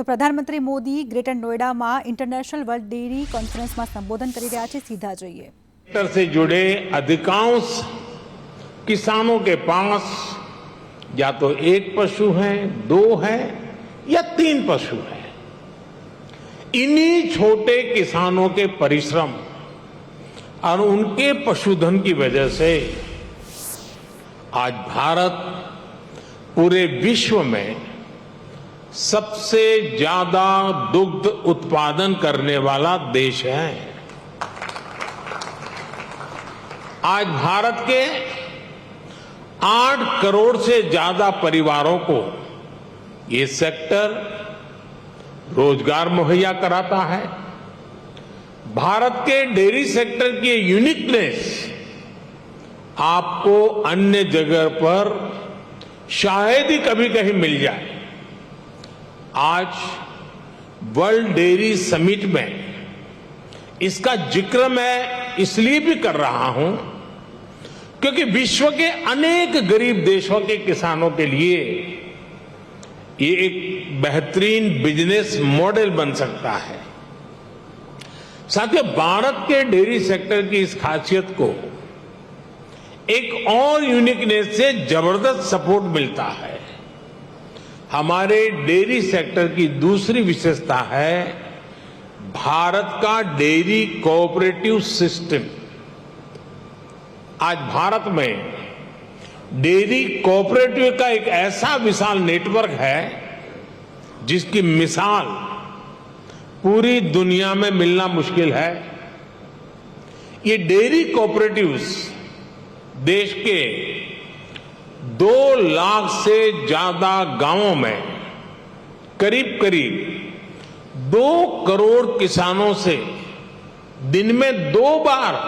तो प्रधानमंत्री मोदी ग्रेटर नोएडा में इंटरनेशनल वर्ल्ड डेयरी कॉन्फ्रेंस में संबोधन कर रहा है। सीधा જોઈએ। सेक्टर से जुड़े अधिकांश किसानों के पास या तो एक पशु है, दो है या तीन पशु है। इन्हीं छोटे किसानों के परिश्रम और उनके पशुधन की वजह से आज भारत पूरे विश्व में सबसे ज्यादा दुग्ध उत्पादन करने वाला देश है। आज भारत के 8 करोड़ से ज्यादा परिवारों को ये सेक्टर रोजगार मुहैया कराता है। भारत के डेयरी सेक्टर की यूनिकनेस आपको अन्य जगह पर शायद ही कभी कहीं मिल जाए। आज वर्ल्ड डेयरी समिट में इसका जिक्र मैं इसलिए भी कर रहा हूं क्योंकि विश्व के अनेक गरीब देशों के किसानों के लिए ये एक बेहतरीन बिजनेस मॉडल बन सकता है। साथियों, भारत के डेयरी सेक्टर की इस खासियत को एक और यूनिकनेस से जबरदस्त सपोर्ट मिलता है। हमारे डेयरी सेक्टर की दूसरी विशेषता है भारत का डेयरी कोऑपरेटिव सिस्टम। आज भारत में डेयरी कोऑपरेटिव का एक ऐसा विशाल नेटवर्क है जिसकी मिसाल पूरी दुनिया में मिलना मुश्किल है। ये डेयरी कोऑपरेटिव्स देश के 2 लाख से ज्यादा गांवों में करीब करीब 2 करोड़ किसानों से दिन में 2 बार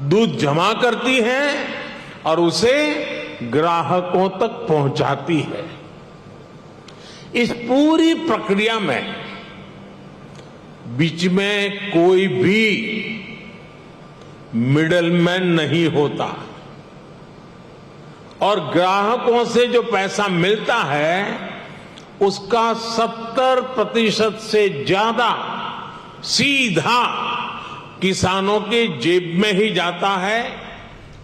दूध जमा करती हैं और उसे ग्राहकों तक पहुंचाती है। इस पूरी प्रक्रिया में बीच में कोई भी मिडलमैन नहीं होता और ग्राहकों से जो पैसा मिलता है उसका 70% से ज्यादा सीधा किसानों के जेब में ही जाता है।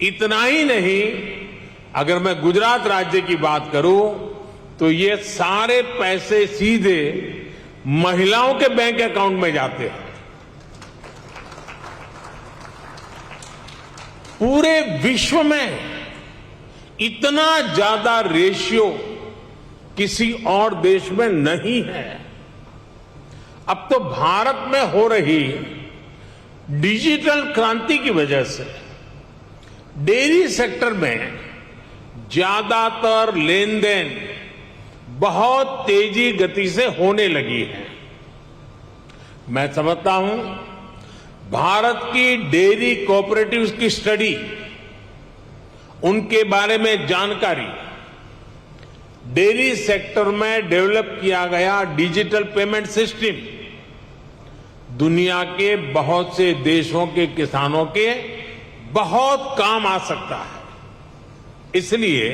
इतना ही नहीं, अगर मैं गुजरात राज्य की बात करूं तो ये सारे पैसे सीधे महिलाओं के बैंक अकाउंट में जाते हैं। पूरे विश्व में इतना ज्यादा रेशियो किसी और देश में नहीं है। अब तो भारत में हो रही डिजिटल क्रांति की वजह से डेयरी सेक्टर में ज्यादातर लेन देन बहुत तेजी गति से होने लगी है। मैं समझता हूं भारत की डेयरी कोऑपरेटिव्स की स्टडी, उनके बारे में जानकारी, डेयरी सेक्टर में डेवलप किया गया डिजिटल पेमेंट सिस्टम दुनिया के बहुत से देशों के किसानों के बहुत काम आ सकता है। इसलिए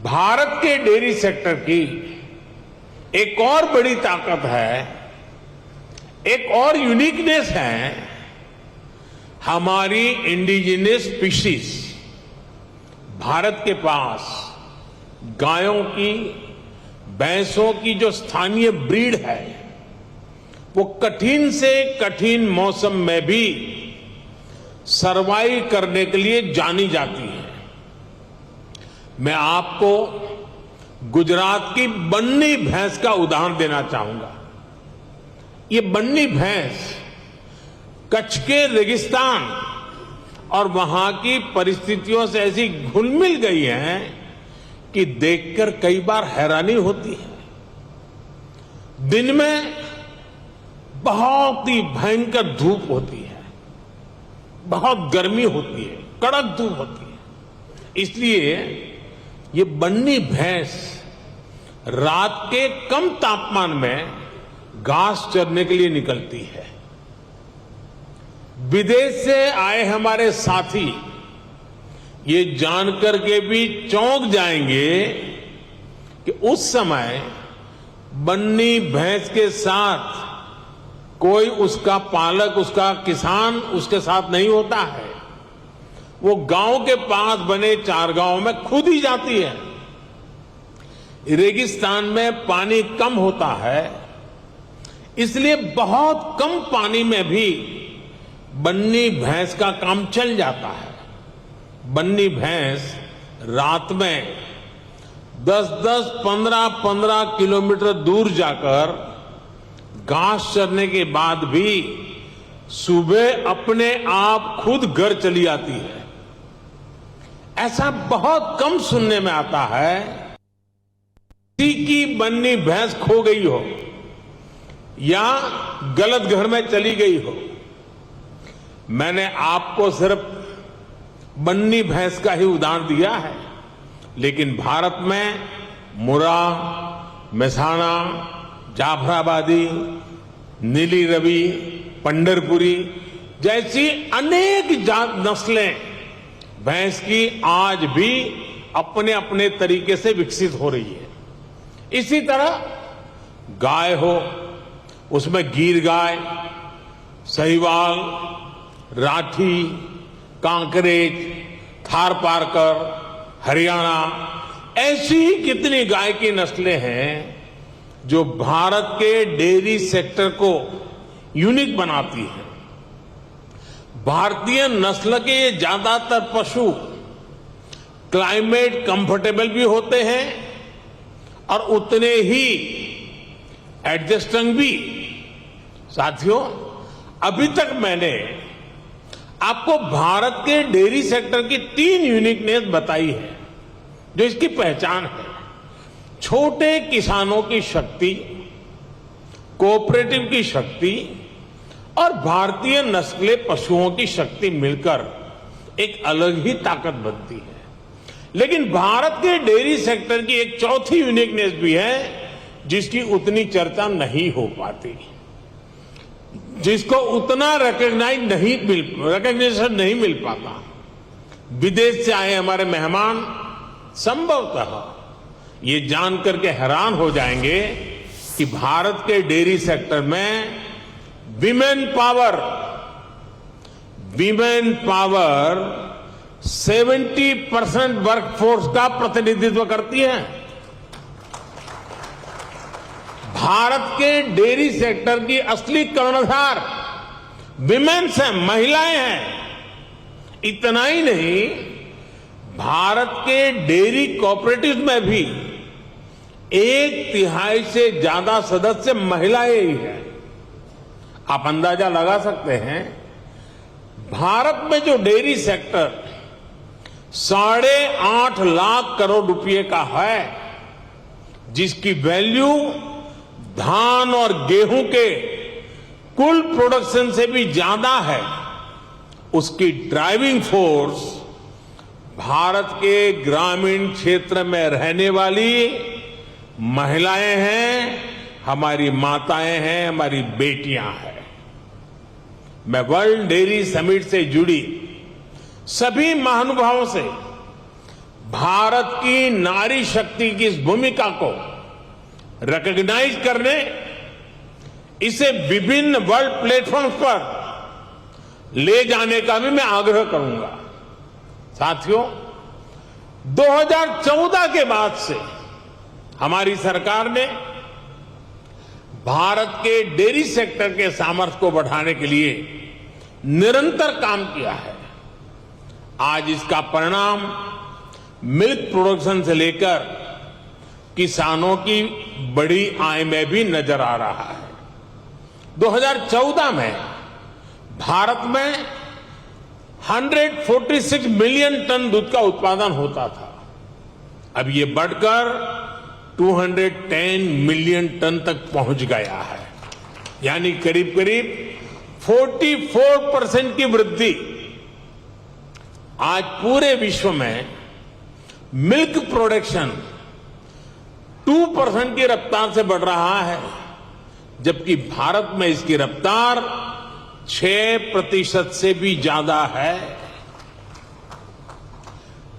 भारत के डेयरी सेक्टर की एक और बड़ी ताकत है, एक और यूनिकनेस है हमारी इंडिजिनस स्पीशीज। भारत के पास गायों की, भैंसों की जो स्थानीय ब्रीड है वो कठिन से कठिन मौसम में भी सरवाइव करने के लिए जानी जाती है। मैं आपको गुजरात की बन्नी भैंस का उदाहरण देना चाहूंगा। ये बन्नी भैंस कच्छ के रेगिस्तान और वहां की परिस्थितियों से ऐसी घुल मिल गई है कि देखकर कई बार हैरानी होती है। दिन में बहुत ही भयंकर धूप होती है, बहुत गर्मी होती है, कड़क धूप होती है। इसलिए ये बन्नी भैंस रात के कम तापमान में घास चरने के लिए निकलती है। विदेश से आए हमारे साथी ये जानकर के भी चौंक जाएंगे कि उस समय बन्नी भैंस के साथ कोई उसका पालक, उसका किसान उसके साथ नहीं होता है। वो गांव के पास बने चारगांव में खुद ही जाती है। रेगिस्तान में पानी कम होता है, इसलिए बहुत कम पानी में भी बन्नी भैंस का काम चल जाता है। बन्नी भैंस रात में 10-10, 15-15 किलोमीटर दूर जाकर घास चरने के बाद भी सुबह अपने आप खुद घर चली आती है। ऐसा बहुत कम सुनने में आता है किसी की बन्नी भैंस खो गई हो या गलत घर में चली गई हो। मैंने आपको सिर्फ बन्नी भैंस का ही उदाहरण दिया है, लेकिन भारत में मुरा, मेसाना, जाफराबादी, नीली रवि, पंढरपुरी जैसी अनेक जात नस्लें भैंस की आज भी अपने अपने तरीके से विकसित हो रही है। इसी तरह गाय हो, उसमें गीर गाय, सहीवाल, राठी, कांकरेज, थारपारकर, हरियाणा, ऐसी ही कितनी गाय की नस्लें हैं जो भारत के डेयरी सेक्टर को यूनिक बनाती है। भारतीय नस्ल के ये ज्यादातर पशु क्लाइमेट कंफर्टेबल भी होते हैं और उतने ही एडजस्टिंग भी। साथियों, अभी तक मैंने आपको भारत के डेयरी सेक्टर की 3 यूनिकनेस बताई है जो इसकी पहचान है। छोटे किसानों की शक्ति, कोऑपरेटिव की शक्ति और भारतीय नस्ले पशुओं की शक्ति मिलकर एक अलग ही ताकत बनती है। लेकिन भारत के डेयरी सेक्टर की एक चौथी यूनिकनेस भी है जिसकी उतनी चर्चा नहीं हो पाती, जिसको उतना रिकग्निशन नहीं मिल पाता। विदेश से आए हमारे मेहमान संभवतः ये जानकर के हैरान हो जाएंगे कि भारत के डेयरी सेक्टर में विमेन पावर 70% वर्कफोर्स का प्रतिनिधित्व करती है। भारत के डेयरी सेक्टर की असली कर्णधार विमेन्स हैं, महिलाएं हैं। इतना ही नहीं, भारत के डेयरी कोऑपरेटिव में भी 1/3 से ज्यादा सदस्य महिलाएं ही हैं। आप अंदाजा लगा सकते हैं, भारत में जो डेयरी सेक्टर 8.5 लाख करोड़ रुपए का है, जिसकी वैल्यू धान और गेहूं के कुल प्रोडक्शन से भी ज्यादा है, उसकी ड्राइविंग फोर्स भारत के ग्रामीण क्षेत्र में रहने वाली महिलाएं हैं, हमारी माताएं हैं, हमारी बेटियां हैं। मैं वर्ल्ड डेयरी समिट से जुड़ी सभी महानुभावों से भारत की नारी शक्ति की इस भूमिका को रिकॉग्नाइज करने, इसे विभिन्न वर्ल्ड प्लेटफॉर्म्स पर ले जाने का भी मैं आग्रह करूंगा। साथियों, 2014 के बाद से हमारी सरकार ने भारत के डेयरी सेक्टर के सामर्थ्य को बढ़ाने के लिए निरंतर काम किया है। आज इसका परिणाम मिल्क प्रोडक्शन से लेकर किसानों की बड़ी आय में भी नजर आ रहा है। 2014 में भारत में 146 मिलियन टन दूध का उत्पादन होता था। अब ये बढ़कर 210 मिलियन टन तक पहुंच गया है, यानी करीब करीब 44% की वृद्धि। आज पूरे विश्व में मिल्क प्रोडक्शन 2% की रफ्तार से बढ़ रहा है, जबकि भारत में इसकी रफ्तार 6% से भी ज्यादा है।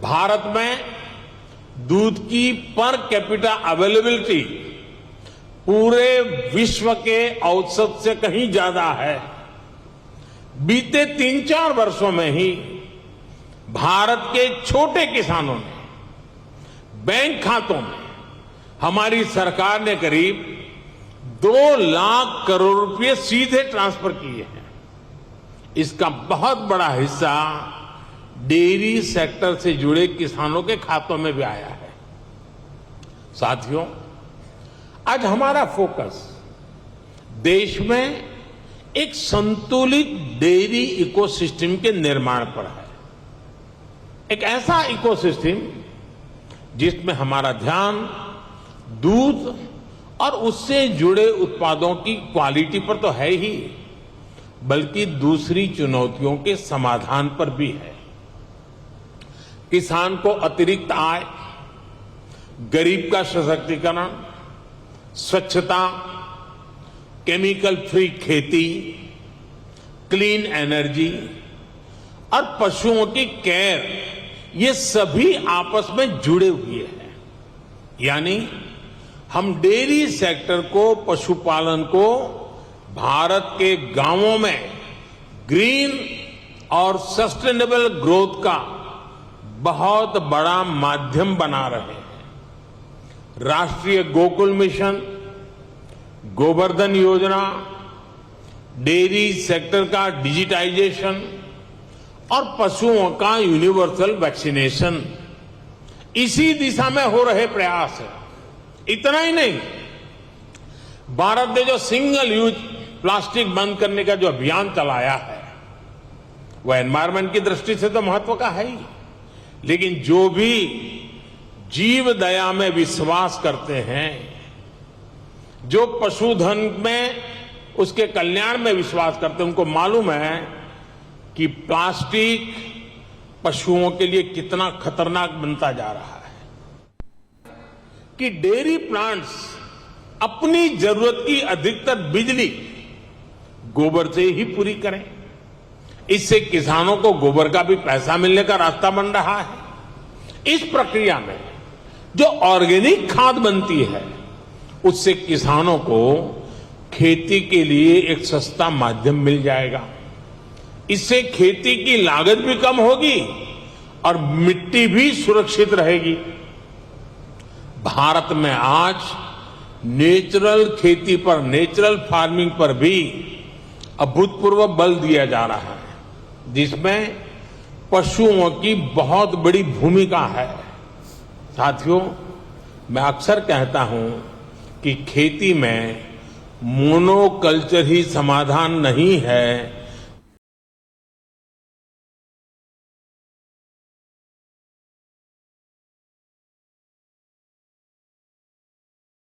भारत में दूध की पर कैपिटा अवेलेबिलिटी पूरे विश्व के औसत से कहीं ज्यादा है। बीते 3-4 वर्षों में ही भारत के छोटे किसानों ने बैंक खातों में हमारी सरकार ने करीब 2 लाख करोड़ रुपए सीधे ट्रांसफर किए हैं। इसका बहुत बड़ा हिस्सा डेयरी सेक्टर से जुड़े किसानों के खातों में भी आया है। साथियों, आज हमारा फोकस देश में एक संतुलित डेयरी इकोसिस्टम के निर्माण पर है। एक ऐसा इकोसिस्टम जिसमें हमारा ध्यान दूध और उससे जुड़े उत्पादों की क्वालिटी पर तो है ही, बल्कि दूसरी चुनौतियों के समाधान पर भी है। किसान को अतिरिक्त आय, गरीब का सशक्तिकरण, स्वच्छता, केमिकल फ्री खेती, क्लीन एनर्जी और पशुओं की केयर, ये सभी आपस में जुड़े हुए हैं। यानी हम डेयरी सेक्टर को, पशुपालन को भारत के गांवों में ग्रीन और सस्टेनेबल ग्रोथ का बहुत बड़ा माध्यम बना रहे हैं। राष्ट्रीय गोकुल मिशन, गोवर्धन योजना, डेयरी सेक्टर का डिजिटाइजेशन और पशुओं का यूनिवर्सल वैक्सीनेशन, इसी दिशा में हो रहे प्रयास है। इतना ही नहीं, भारत ने जो सिंगल यूज प्लास्टिक बंद करने का जो अभियान चलाया है, वह एनवायरमेंट की दृष्टि से तो महत्व का है ही, लेकिन जो भी जीव दया में विश्वास करते हैं, जो पशुधन में उसके कल्याण में विश्वास करते हैं, उनको मालूम है कि प्लास्टिक पशुओं के लिए कितना खतरनाक बनता जा रहा है। कि डेयरी प्लांट्स अपनी जरूरत की अधिकतर बिजली गोबर से ही पूरी करें। इससे किसानों को गोबर का भी पैसा मिलने का रास्ता बन रहा है। इस प्रक्रिया में जो ऑर्गेनिक खाद बनती है, उससे किसानों को खेती के लिए एक सस्ता माध्यम मिल जाएगा। इससे खेती की लागत भी कम होगी और मिट्टी भी सुरक्षित रहेगी। भारत में आज नेचुरल खेती पर, नेचुरल फार्मिंग पर भी अभूतपूर्व बल दिया जा रहा है, जिसमें पशुओं की बहुत बड़ी भूमिका है। साथियों, मैं अक्सर कहता हूं कि खेती में मोनोकल्चर ही समाधान नहीं है,